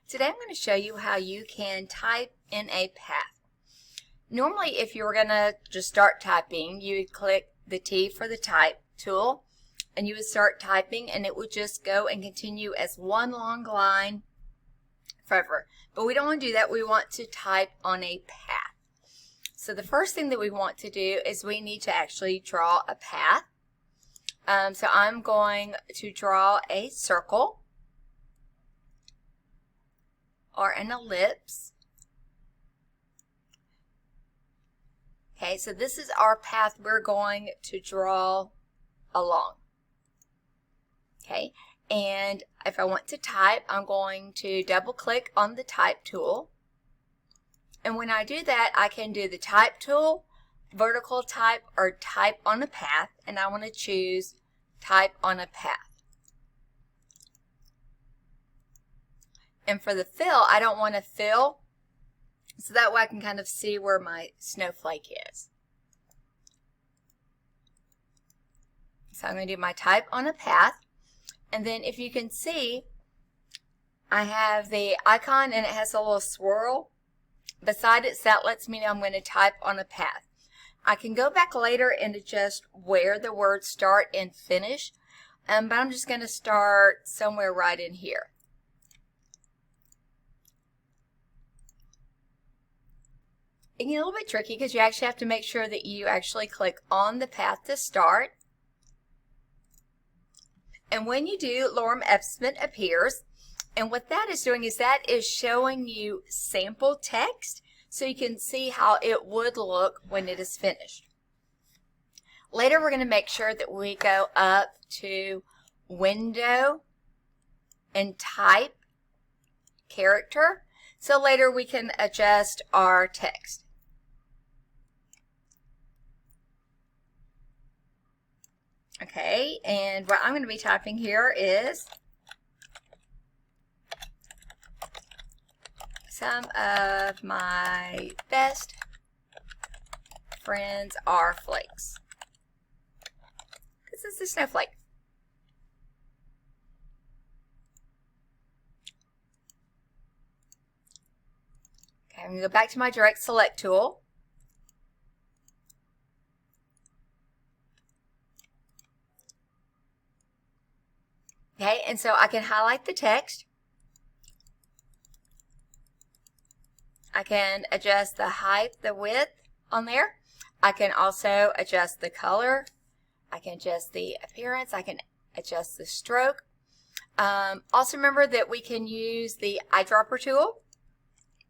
Today I'm going to show you how you can type in a path. Normally if you were going to just start typing, you would click the T for the type tool and you would start typing and it would just go and continue as one long line forever. But we don't want to do that. We want to type on a path. So the first thing that we want to do is we need to actually draw a path. So I'm going to draw a circle or an ellipse. Okay, so this is our path we're going to draw along. Okay, and if I want to type, I'm going to double click on the type tool. And when I do that, I can do the type tool, vertical type, or type on a path, and I want to choose type on a path. And for the fill, I don't want to fill, so that way I can kind of see where my snowflake is. So I'm going to do my type on a path, and then if you can see, I have the icon and it has a little swirl beside it, so that lets me know I'm going to type on a path. I can go back later and adjust where the words start and finish, but I'm just going to start somewhere right in here. It can get a little bit tricky because you actually have to make sure that you actually click on the path to start. And when you do, lorem ipsum appears. And what that is doing is that is showing you sample text so you can see how it would look when it is finished. Later we're going to make sure that we go up to Window and Type Character so later we can adjust our text. Okay, and what I'm going to be typing here is some of my best friends are flakes. This is the snowflake. Okay, I'm going to go back to my direct select tool. Okay, and so I can highlight the text. I can adjust the height, the width on there. I can also adjust the color. I can adjust the appearance. I can adjust the stroke. Also remember that we can use the eyedropper tool.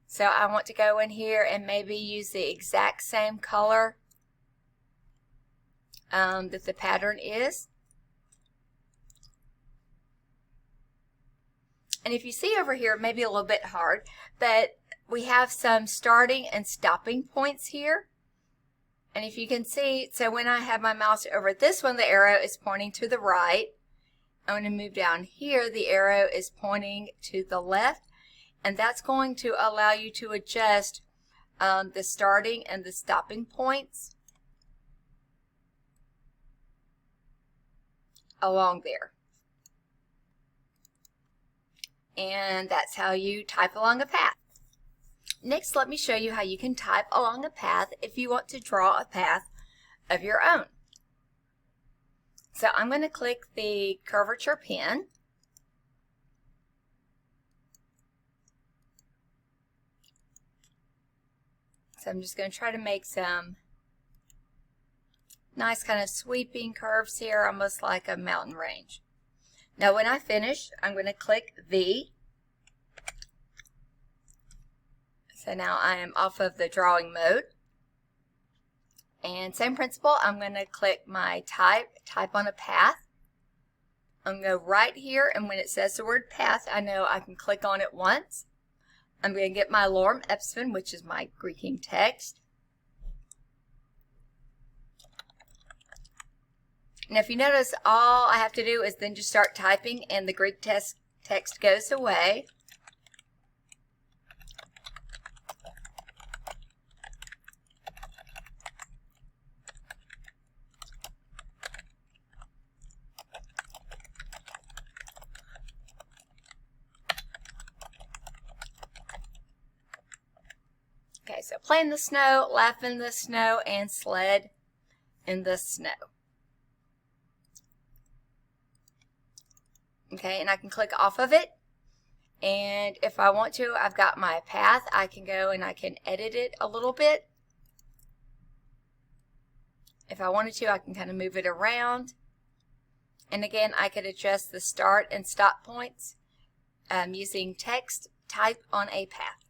So I want to go in here and maybe use the exact same color that the pattern is. And if you see over here, it may be a little bit hard, but we have some starting and stopping points here. And if you can see, so when I have my mouse over this one, the arrow is pointing to the right. I'm going to move down here, the arrow is pointing to the left. And that's going to allow you to adjust the starting and the stopping points along there. And that's how you type along a path. Next, let me show you how you can type along a path if you want to draw a path of your own. So I'm going to click the curvature pen. So I'm just going to try to make some nice kind of sweeping curves here, almost like a mountain range. Now when I finish, I'm going to click V. So now I am off of the drawing mode. And same principle, I'm going to click my type on a path. I'm going to go right here, and when it says the word path, I know I can click on it once. I'm going to get my lorem ipsum, which is my Greeking text. Now if you notice, all I have to do is then just start typing and the Greek text goes away. so play in the snow, laugh in the snow, and sled in the snow. Okay, and I can click off of it. And if I want to, I've got my path. I can go and I can edit it a little bit. If I wanted to, I can kind of move it around. And again, I could adjust the start and stop points using text type on a path.